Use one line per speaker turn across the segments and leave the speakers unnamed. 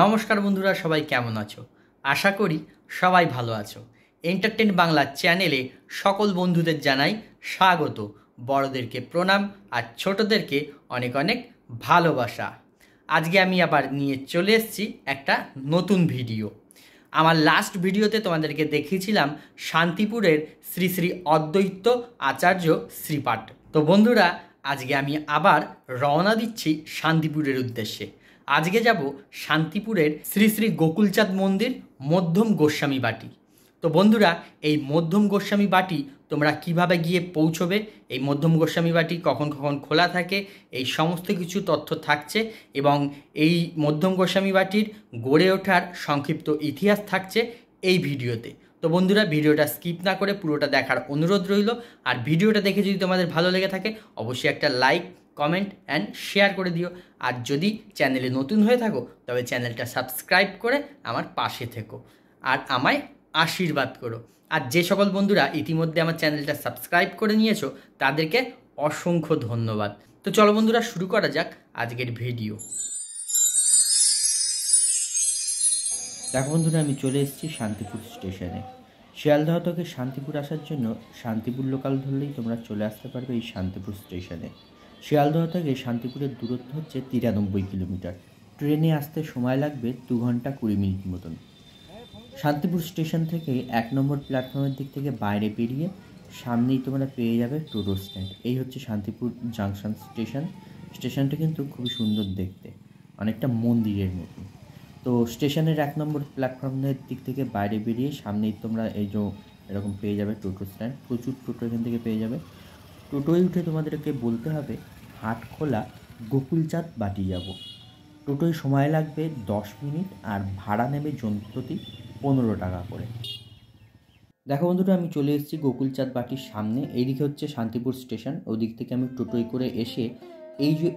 নমস্কার বন্ধুরা, সবাই কেমন আছো? আশা করি সবাই ভালো আছো। এন্টারটেন বাংলা চ্যানেলে সকল বন্ধুদের জানাই স্বাগত। বড়দেরকে প্রণাম আর ছোটদেরকে অনেক অনেক ভালোবাসা। আজকে আমি আবার নিয়ে চলে এসেছি একটা নতুন ভিডিও। আমার লাস্ট ভিডিওতে তোমাদেরকে দেখিয়েছিলাম শান্তিপুরের শ্রী শ্রী অদ্বৈত আচার্য শ্রীপাঠ। তো বন্ধুরা, আজকে আমি আবার রওনা দিচ্ছি শান্তিপুরের উদ্দেশ্যে। আজকে যাব শান্তিপুরের শ্রী শ্রী গোকুলচাঁদ মন্দির, মধ্যম গোস্বামী বাটি। তো বন্ধুরা, এই মধ্যম গোস্বামী বাটি তোমরা কিভাবে গিয়ে পৌঁছবে, এই মধ্যম গোস্বামী বাটি কখন কখন খোলা থাকে, এই সমস্ত কিছু তথ্য থাকছে এবং এই মধ্যম গোস্বামী বাটির গড়ে ওঠার সংক্ষিপ্ত ইতিহাস থাকছে এই ভিডিওতে। তো বন্ধুরা, ভিডিওটা স্কিপ না করে পুরোটা দেখার অনুরোধ রইল। আর ভিডিওটা দেখে যদি তোমাদের ভালো লেগে থাকে অবশ্যই একটা লাইক, কমেন্ট অ্যান্ড শেয়ার করে দিও। আর যদি চ্যানেলে নতুন হয়ে থাকো তবে চ্যানেলটা সাবস্ক্রাইব করে আমার পাশে থেকো আর আমায় আশীর্বাদ করো। আর যে সকল বন্ধুরা ইতিমধ্যে আমার চ্যানেলটা সাবস্ক্রাইব করে নিয়েছো তাদেরকে অসংখ্য ধন্যবাদ। তো চলো বন্ধুরা, শুরু করা যাক আজকের ভিডিও।
দেখো বন্ধুরা, আমি চলে এসেছি শান্তিপুর স্টেশনে। শিয়ালদহ থেকে শান্তিপুর আসার জন্য শান্তিপুর লোকাল ধরলেই তোমরা চলে আসতে পারবে এই শান্তিপুর স্টেশনে। শিয়ালদহ থেকে শান্তিপুরের দূরত্ব হচ্ছে 93 কিলোমিটার। ট্রেনে আসতে সময় লাগবে 2 ঘন্টা 20 মিনিট মতন। শান্তিপুর স্টেশন থেকে 1 নম্বর প্ল্যাটফর্মের দিক থেকে বাইরে বেরিয়ে সামনেই তোমরা পেয়ে যাবে টোটো স্ট্যান্ড। এই হচ্ছে শান্তিপুর জাংশন স্টেশন। স্টেশনটা কিন্তু খুবই সুন্দর দেখতে, অনেকটা মন্দিরের মতন। তো স্টেশনের 1 নম্বর প্ল্যাটফর্মের দিক থেকে বাইরে বেরিয়ে সামনেই তোমরা এই যে এরকম পেয়ে যাবে টোটো স্ট্যান্ড। প্রচুর টোটো এখান থেকে পেয়ে যাবে। টোটোয় উঠে তোমাদেরকে বলতে হবে হাটখোলা গোকুলচাঁদ বাটি যাব। টোটোয় সময় লাগবে 10 মিনিট আর ভাড়া নেবে জনপ্রতি 15 টাকা করে। দেখো বন্ধুরা, আমি চলে এসেছি গোকুলচাঁদ বাটির সামনে। এইদিকে হচ্ছে শান্তিপুর স্টেশন, ওদিক থেকে আমি টোটোয় করে এসে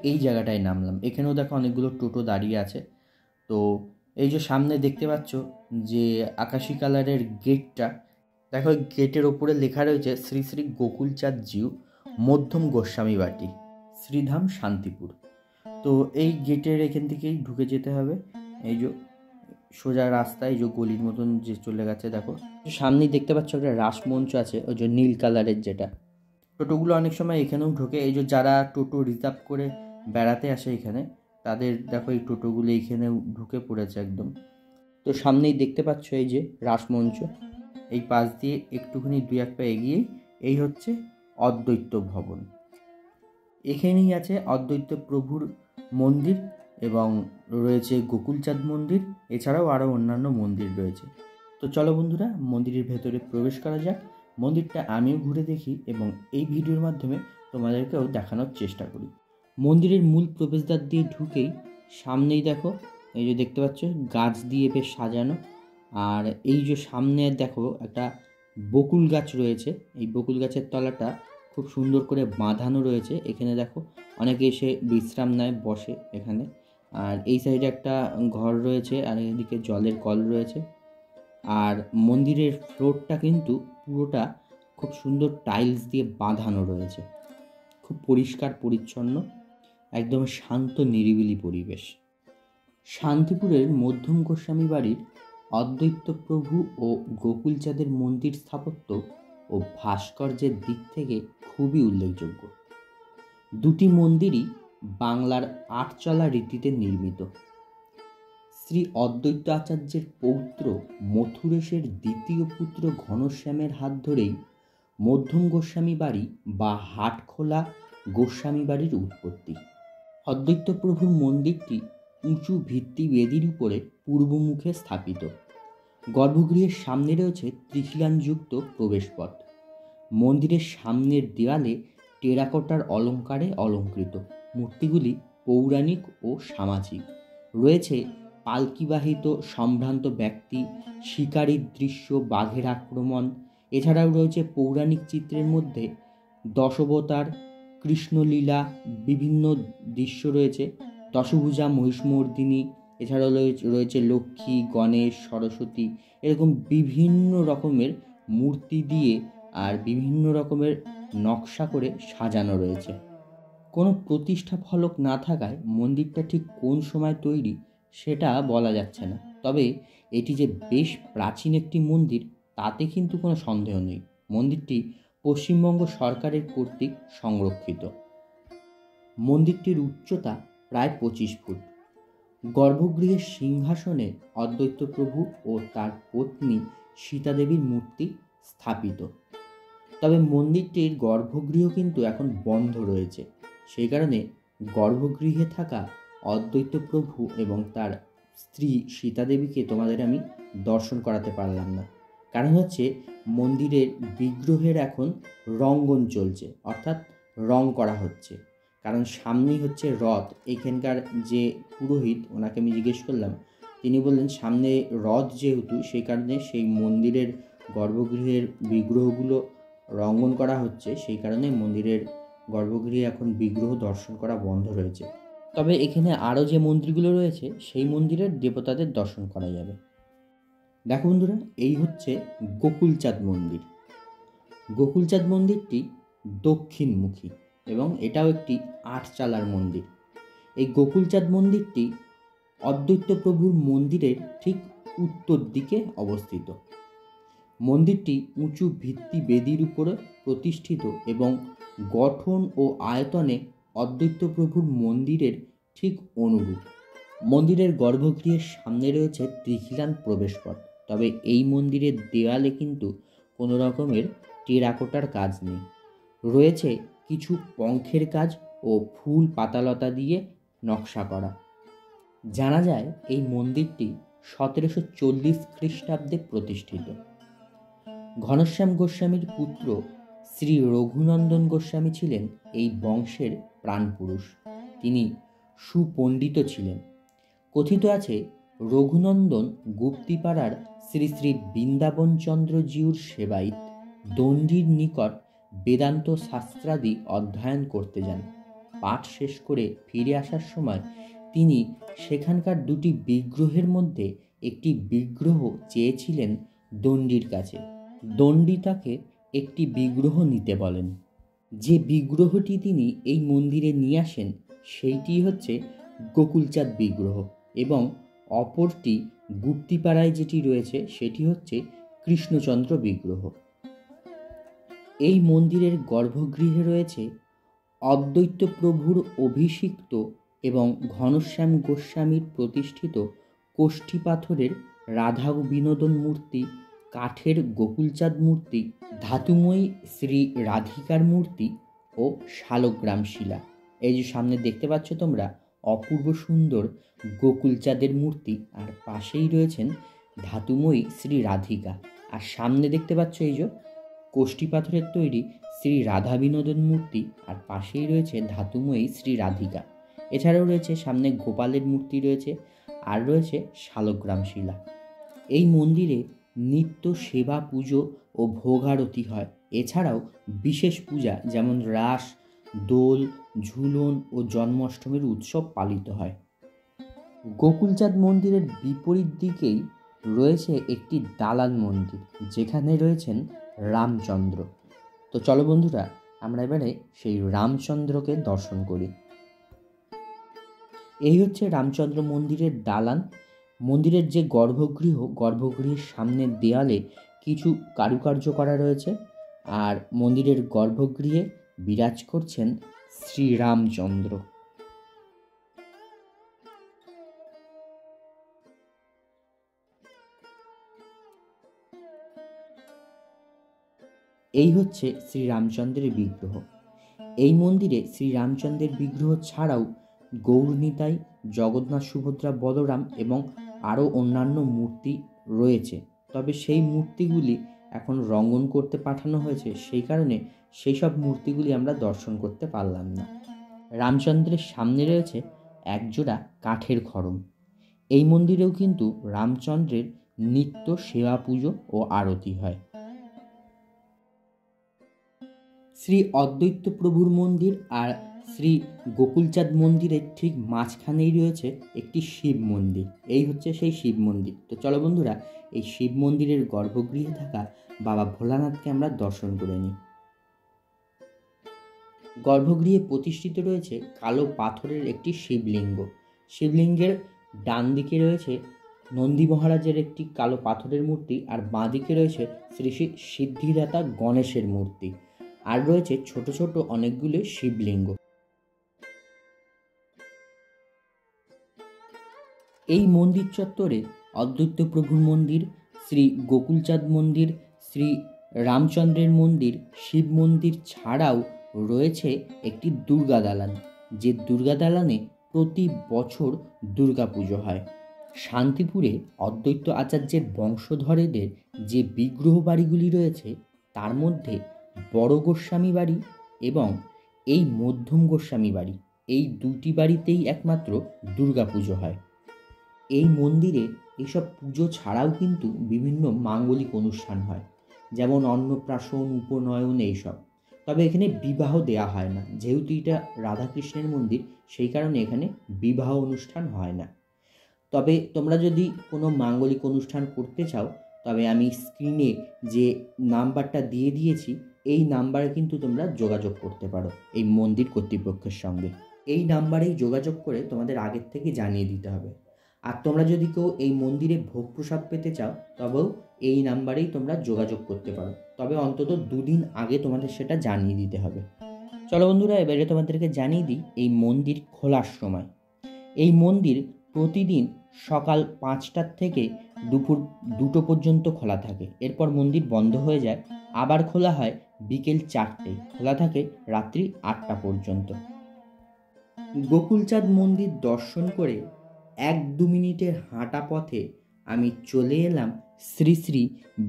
এই জায়গাটায় নামলাম। এখানেও দেখো অনেকগুলো টোটো দাঁড়িয়ে আছে। তো এই যে সামনে দেখতে পাচ্ছ যে আকাশি কালারের গেটটা, দেখো গেটের ওপরে লেখা রয়েছে শ্রী শ্রী গোকুলচাঁদ জিউ মধ্যম গোস্বামী বাটি, শ্রীধাম শান্তিপুর। তো এই গেটের এখান থেকেই ঢুকে যেতে হবে। এই যে সোজা রাস্তায় এই যে গলির মতন যে চলে গেছে, দেখো সামনেই দেখতে পাচ্ছ একটা রাসমঞ্চ আছে, ওই যে নীল কালারের যেটা। টোটোগুলো অনেক সময় এখানেও ঢোকে। এই যে যারা টোটো রিজার্ভ করে বেড়াতে আসে এখানে, তাদের দেখো এই টোটোগুলো এইখানে ঢুকে পড়েছে একদম। তো সামনেই দেখতে পাচ্ছ এই যে রাসমঞ্চ, এই পাশ দিয়ে একটুখানি 2-1 পা এগিয়ে এই হচ্ছে অদ্বৈত ভবন। এখানেই আছে অদ্বৈত প্রভুর মন্দির এবং রয়েছে গোকুলচাঁদ মন্দির, এছাড়াও আরও অন্যান্য মন্দির রয়েছে। তো চলো বন্ধুরা, মন্দিরের ভেতরে প্রবেশ করা যাক। মন্দিরটা আমিও ঘুরে দেখি এবং এই ভিডিওর মাধ্যমে তোমাদেরকেও দেখানোর চেষ্টা করি। মন্দিরের মূল প্রবেশদ্বার দিয়ে ঢুকেই সামনেই দেখো এই যে দেখতে পাচ্ছ গাছ দিয়ে বেশ সাজানো। আর এই যে সামনে দেখো একটা বকুল গাছ রয়েছে, এই বকুল গাছের তলাটা খুব সুন্দর করে বাঁধানো রয়েছে। এখানে দেখো অনেকে এসে বিশ্রাম নেয়, বসে এখানে। আর এই সাইডে একটা ঘর রয়েছে আর এদিকে জলের কল রয়েছে। আর মন্দিরের ফ্লোরটা কিন্তু পুরোটা খুব সুন্দর টাইলস দিয়ে বাঁধানো রয়েছে, খুব পরিষ্কার পরিচ্ছন্ন, একদম শান্ত নিরিবিলি পরিবেশ। শান্তিপুরের মধ্যম গোস্বামী বাড়ির অদ্বৈত প্রভু ও গোকুলচাঁদের মন্দির স্থাপত্য ও ভাস্কর্যের দিক থেকে খুবই উল্লেখযোগ্য। দুটি মন্দিরই বাংলার আটচালা রীতিতে নির্মিত। শ্রী অদ্বৈত আচার্যের পৌত্র মথুরেশের দ্বিতীয় পুত্র ঘনশ্যামের হাত ধরেই মধ্যম গোস্বামী বাড়ি বা হাটখোলা গোস্বামী বাড়ির উৎপত্তি। অদ্বৈত প্রভুর মন্দিরটি উঁচু ভিত্তিবেদির উপরে পূর্বমুখে স্থাপিত। গর্ভগৃহের সামনে রয়েছে ত্রিখিলানযুক্ত প্রবেশপথ। মন্দিরের সামনের দেওয়ালে টেরাকোটার অলঙ্কারে অলঙ্কৃত মূর্তিগুলি পৌরাণিক ও সামাজিক। রয়েছে পালকিবাহিত সম্ভ্রান্ত ব্যক্তি, শিকারীর দৃশ্য, বাঘের আক্রমণ। এছাড়াও রয়েছে পৌরাণিক চিত্রের মধ্যে দশাবতার, কৃষ্ণলীলা, বিভিন্ন দৃশ্য রয়েছে, দশভুজা মহিষমর্দিনী। এছাড়াও রয়েছে লক্ষ্মী, গণেশ, সরস্বতী, এরকম বিভিন্ন রকমের মূর্তি দিয়ে আর বিভিন্ন রকমের নকশা করে সাজানো রয়েছে। কোনো প্রতিষ্ঠা ফলক না থাকায় মন্দিরটা ঠিক কোন সময় তৈরি সেটা বলা যাচ্ছে না, তবে এটি যে বেশ প্রাচীন একটি মন্দির তাতে কিন্তু কোনো সন্দেহ নেই। মন্দিরটি পশ্চিমবঙ্গ সরকারের কর্তৃক সংরক্ষিত। মন্দিরটির উচ্চতা প্রায় 25 ফুট। গর্ভগৃহের সিংহাসনে অদ্বৈত প্রভু ও তার পত্নী সীতাদেবীর মূর্তি স্থাপিত। তবে মন্দিরটির গর্ভগৃহ কিন্তু এখন বন্ধ রয়েছে, সেই কারণে গর্ভগৃহে থাকা অদ্বৈত প্রভু এবং তার স্ত্রী সীতাদেবীকে তোমাদের আমি দর্শন করাতে পারলাম না। কারণ হচ্ছে মন্দিরের বিগ্রহের এখন রঙ্গন চলছে, অর্থাৎ রং করা হচ্ছে। কারণ সামনেই হচ্ছে রথ। এখানকার যে পুরোহিত, ওনাকে আমি জিজ্ঞেস করলাম, তিনি বললেন সামনে রথ যেহেতু, সেই কারণে সেই মন্দিরের গর্ভগৃহের বিগ্রহগুলো রঙ্গন করা হচ্ছে, সেই কারণে মন্দিরের গর্ভগৃহে এখন বিগ্রহ দর্শন করা বন্ধ রয়েছে। তবে এখানে আরও যে মন্দিরগুলো রয়েছে সেই মন্দিরের দেবতাদের দর্শন করা যাবে। দেখো বন্ধুরা, এই হচ্ছে গোকুলচাঁদ মন্দির। গোকুলচাঁদ মন্দিরটি দক্ষিণমুখী এবং এটাও একটি 8 চালার মন্দির। এই গোকুলচাঁদ মন্দিরটি অদ্বৈত প্রভুর মন্দিরের ঠিক উত্তর দিকে অবস্থিত। মন্দিরটি উঁচু ভিত্তি বেদির উপরে প্রতিষ্ঠিত এবং গঠন ও আয়তনে অদ্বৈত প্রভুর মন্দিরের ঠিক অনুরূপ। মন্দিরের গর্ভগৃহের সামনে রয়েছে ত্রিখিলান প্রবেশপথ। তবে এই মন্দিরের দেওয়ালে কিন্তু কোনো রকমের টেরাকোটার কাজ নেই। রয়েছে কিছু পঙ্খের কাজ ও ফুল পাতালতা দিয়ে নকশা করা। জানা যায় এই মন্দিরটি 1740 খ্রিস্টাব্দে প্রতিষ্ঠিত। ঘনশ্যাম গোস্বামীর পুত্র শ্রী রঘুনন্দন গোস্বামী ছিলেন এই বংশের প্রাণপুরুষ। তিনি সুপণ্ডিত ছিলেন। কথিত আছে রঘুনন্দন গুপ্তিপাড়ার শ্রী শ্রী বৃন্দাবনচন্দ্রজিউর সেবায়িত দণ্ডির নিকট বেদান্ত শাস্ত্রাদি অধ্যয়ন করতে যান। পাঠ শেষ করে ফিরে আসার সময় তিনি সেখানকার দুটি বিগ্রহের মধ্যে একটি বিগ্রহ চেয়েছিলেন দণ্ডির কাছে। দণ্ডি তাকে একটি বিগ্রহ নিতে বলেন। যে বিগ্রহটি তিনি এই মন্দিরে নিয়ে আসেন সেইটি হচ্ছে গোকুলচাঁদ বিগ্রহ এবং অপরটি গুপ্তিপাড়ায় যেটি রয়েছে সেটি হচ্ছে কৃষ্ণচন্দ্র বিগ্রহ। এই মন্দিরের গর্ভগৃহে রয়েছে অদ্বৈত প্রভুর অভিষিক্ত এবং ঘনশ্যাম গোস্বামীর প্রতিষ্ঠিত কোষ্ঠী পাথরের রাধা বিনোদন মূর্তি, কাঠের গোকুলচাঁদ মূর্তি, ধাতুময়ী শ্রী রাধিকার মূর্তি ও শালগ্রাম শিলা। এই যে সামনে দেখতে পাচ্ছ তোমরা অপূর্ব সুন্দর গোকুলচাঁদের মূর্তি, আর পাশেই রয়েছেন ধাতুময়ী শ্রী রাধিকা। আর সামনে দেখতে পাচ্ছ এই যে কোষ্ঠী পাথরের তৈরি শ্রী রাধা বিনোদন মূর্তি, আর পাশেই রয়েছে ধাতুময়ী শ্রী রাধিকা। এছাড়াও রয়েছে সামনে গোপালের মূর্তি রয়েছে, আর রয়েছে শালগ্রাম শিলা। এই মন্দিরে নিত্য সেবা পুজো ও ভোগ আরতি হয়। এছাড়াও বিশেষ পূজা যেমন রাস, দোল, ঝুলন ও জন্মাষ্টমীর উৎসব পালিত হয়। গোকুলচাঁদ মন্দিরের বিপরীত দিকেই রয়েছে একটি দালান মন্দির, যেখানে রয়েছেন রামচন্দ্র। তো চলো বন্ধুরা, আমরা এবারে সেই রামচন্দ্রকে দর্শন করি। এই হচ্ছে রামচন্দ্র মন্দিরের দালান। মন্দিরের যে গর্ভগৃহের সামনের দেয়ালে কিছু কারুকার্য করা রয়েছে, আর মন্দিরের গর্ভগৃহে বিরাজ করছেন শ্রীরামচন্দ্র। এই হচ্ছে শ্রীরামচন্দ্রের বিগ্রহ। এই মন্দিরে শ্রীরামচন্দ্রের বিগ্রহ ছাড়াও গৌরনিতাই, জগন্নাথ, সুভদ্রা, বলরাম এবং আরও অন্যান্য মূর্তি রয়েছে। তবে সেই মূর্তিগুলি এখন রঙ্গন করতে পাঠানো হয়েছে, সেই কারণে সেই সব মূর্তিগুলি আমরা দর্শন করতে পারলাম না। রামচন্দ্রের সামনে রয়েছে একজোড়া কাঠের খড়ম। এই মন্দিরেও কিন্তু রামচন্দ্রের নিত্য সেবা পুজো ও আরতি হয়। শ্রী অদ্বৈত প্রভুর মন্দির আর শ্রী গোকুলচাঁদ মন্দিরের ঠিক মাঝখানেই রয়েছে একটি শিব মন্দির। এই হচ্ছে সেই শিব মন্দির। তো চলো বন্ধুরা, এই শিব মন্দিরের গর্ভগৃহে থাকা বাবা ভোলানাথকে আমরা দর্শন করে নিই। গর্ভগৃহে প্রতিষ্ঠিত রয়েছে কালো পাথরের একটি শিবলিঙ্গ। শিবলিঙ্গের ডান দিকে রয়েছে নন্দী মহারাজের একটি কালো পাথরের মূর্তি, আর বাঁ দিকে রয়েছে শ্রী শ্রী সিদ্ধিদাতা গণেশের মূর্তি, আর রয়েছে ছোট ছোট অনেকগুলো শিবলিঙ্গ। এই মন্দির চত্বরে অদ্বৈত প্রভুর মন্দির, শ্রী গোকুলচাঁদ মন্দির, শ্রী রামচন্দ্রের মন্দির, শিব মন্দির ছাড়াও রয়েছে একটি দুর্গা দালান, যে দুর্গা দালানে প্রতি বছর দুর্গা পুজো হয়। শান্তিপুরে অদ্বৈত আচার্যের বংশধরেদের যে বিগ্রহ বাড়িগুলি রয়েছে তার মধ্যে বড় গোস্বামী বাড়ি এবং এই মধ্যম গোস্বামী বাড়ি, এই দুটি বাড়িতেই একমাত্র দুর্গা পুজো হয়। এই মন্দিরে এইসব পুজো ছাড়াও কিন্তু বিভিন্ন মাঙ্গলিক অনুষ্ঠান হয়, যেমন অন্নপ্রাশন, উপনয়ন, এইসব। তবে এখানে বিবাহ দেয়া হয় না, যেহেতু এটা রাধাকৃষ্ণের মন্দির, সেই কারণে এখানে বিবাহ অনুষ্ঠান হয় না। তবে তোমরা যদি কোনো মাঙ্গলিক অনুষ্ঠান করতে চাও, তবে আমি স্ক্রিনে যে নাম্বারটা দিয়ে দিয়েছি, এই নাম্বারে কিন্তু তোমরা যোগাযোগ করতে পারো এই মন্দির কর্তৃপক্ষের সঙ্গে। এই নাম্বারেই যোগাযোগ করে তোমাদের আগের থেকে জানিয়ে দিতে হবে। আর তোমরা যদি কেউ এই মন্দিরে ভোগ প্রসাদ পেতে চাও, তবেও এই নাম্বারেই তোমরা যোগাযোগ করতে পারো, তবে অন্তত 2 দিন আগে তোমাদের সেটা জানিয়ে দিতে হবে। চলো বন্ধুরা, এবারে তোমাদেরকে জানিয়ে দিই এই মন্দির খোলার সময়। এই মন্দির প্রতিদিন সকাল 5টার থেকে দুপুর 2টো পর্যন্ত খোলা থাকে, এরপর মন্দির বন্ধ হয়ে যায়, আবার খোলা হয় বিকেল 4টেয়, খোলা থাকে রাত্রি 8টা পর্যন্ত। গোকুলচাঁদ মন্দির দর্শন করে 1-2 মিনিটের হাঁটা পথে আমি চলে এলাম শ্রী শ্রী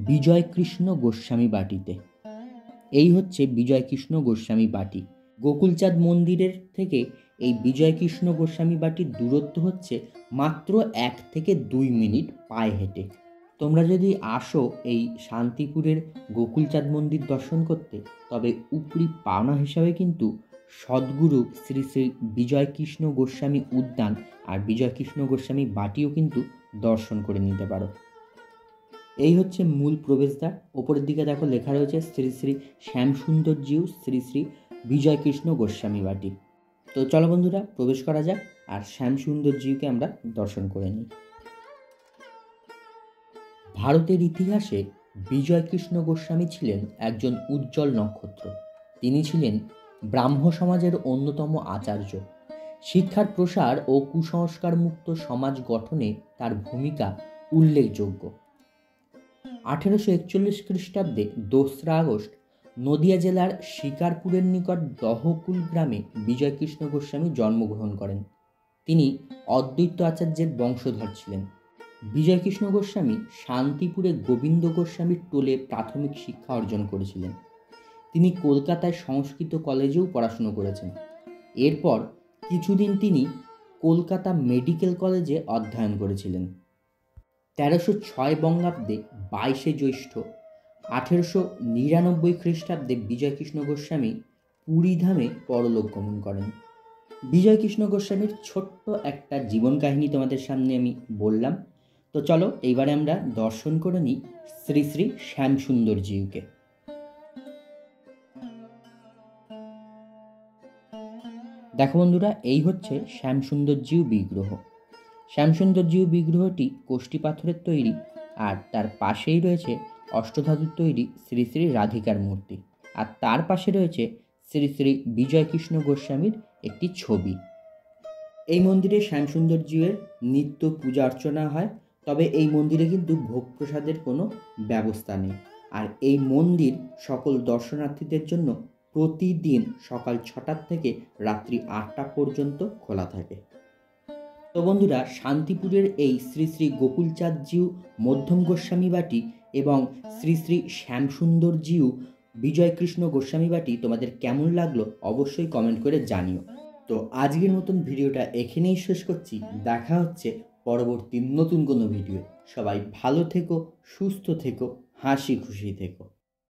বিজয়কৃষ্ণ গোস্বামী বাটিতে। এই হচ্ছে বিজয়কৃষ্ণ গোস্বামী বাটি। গোকুলচাঁদ মন্দিরের থেকে এই বিজয়কৃষ্ণ গোস্বামী বাটির দূরত্ব হচ্ছে মাত্র 1 থেকে 2 মিনিট পায়ে হেঁটে। তোমরা যদি আসো এই শান্তিপুরের গোকুলচাঁদ মন্দির দর্শন করতে, তবে উপরি পাওনা হিসাবে কিন্তু সদ্গুরু শ্রী শ্রী বিজয়কৃষ্ণ গোস্বামী উদ্যান আর বিজয়কৃষ্ণ গোস্বামী বাটিও কিন্তু দর্শন করে নিতে পারো। এই হচ্ছে মূল প্রবেশদ্বার। ওপরের দিকে দেখো লেখা রয়েছে শ্রী শ্রী শ্যামসুন্দরজিউ শ্রী শ্রী বিজয়কৃষ্ণ গোস্বামী বাটি। তো চলো বন্ধুরা, প্রবেশ করা যাক আর শ্যামসুন্দরজিউকে আমরা দর্শন করে নিই। ভারতের ইতিহাসে বিজয়কৃষ্ণ গোস্বামী ছিলেন একজন উজ্জ্বল নক্ষত্র। তিনি ছিলেন ব্রাহ্ম সমাজের অন্যতম আচার্য। শিক্ষার প্রসার ও কুসংস্কার মুক্ত সমাজ গঠনে তার ভূমিকা উল্লেখযোগ্য। 1841 খ্রিস্টাব্দে 2রা আগস্ট নদিয়া জেলার শিকারপুরের নিকট দহকুল গ্রামে বিজয়কৃষ্ণ গোস্বামী জন্মগ্রহণ করেন। তিনি অদ্বৈত আচার্যের বংশধর ছিলেন। বিজয়কৃষ্ণ গোস্বামী শান্তিপুরে গোবিন্দ গোস্বামীর টোলে প্রাথমিক শিক্ষা অর্জন করেছিলেন। তিনি কলকাতায় সংস্কৃত কলেজেও পড়াশুনো করেছেন। এরপর কিছুদিন তিনি কলকাতা মেডিকেল কলেজে অধ্যয়ন করেছিলেন। 1306 বঙ্গাব্দে 22শে জ্যৈষ্ঠ 1899 খ্রিস্টাব্দে বিজয়কৃষ্ণ গোস্বামী পুরীধামে পরলোক গমন করেন। বিজয়কৃষ্ণ গোস্বামীর ছোট্ট একটা জীবন কাহিনী তোমাদের সামনে আমি বললাম। তো চলো এইবারে আমরা দর্শন করে নিই শ্রী শ্রী শ্যামসুন্দরজিউকে। দেখো বন্ধুরা, এই হচ্ছে শ্যামসুন্দরজিউ বিগ্রহ। শ্যামসুন্দরজিউ বিগ্রহটি কোষ্ঠী পাথরের তৈরি, আর তার পাশেই রয়েছে অষ্টধাতুর তৈরি শ্রী শ্রী রাধিকার মূর্তি, আর তার পাশে রয়েছে শ্রী শ্রী বিজয়কৃষ্ণ গোস্বামীর একটি ছবি। এই মন্দিরে শ্যামসুন্দরজিউয়ের নিত্য পূজা অর্চনা হয়, তবে এই মন্দিরে কিন্তু ভোগ প্রসাদের কোনো ব্যবস্থা নেই। আর এই মন্দির সকল দর্শনার্থীদের জন্য প্রতিদিন সকাল 6টার থেকে রাত্রি 8টা পর্যন্ত খোলা থাকে। তো বন্ধুরা, শান্তিপুরের এই শ্রী শ্রী গোকুলচাঁদজিউ মধ্যম গোস্বামী বাটি এবং শ্রী শ্রী শ্যামসুন্দরজিউ বিজয়কৃষ্ণ গোস্বামী বাটি তোমাদের কেমন লাগলো অবশ্যই কমেন্ট করে জানিও। তো আজকের মতন ভিডিওটা এখানেই শেষ করছি। দেখা হচ্ছে পরবর্তী নতুন কোনো ভিডিও। সবাই ভালো থেকো, সুস্থ থেকো, হাসি খুশি থেকো।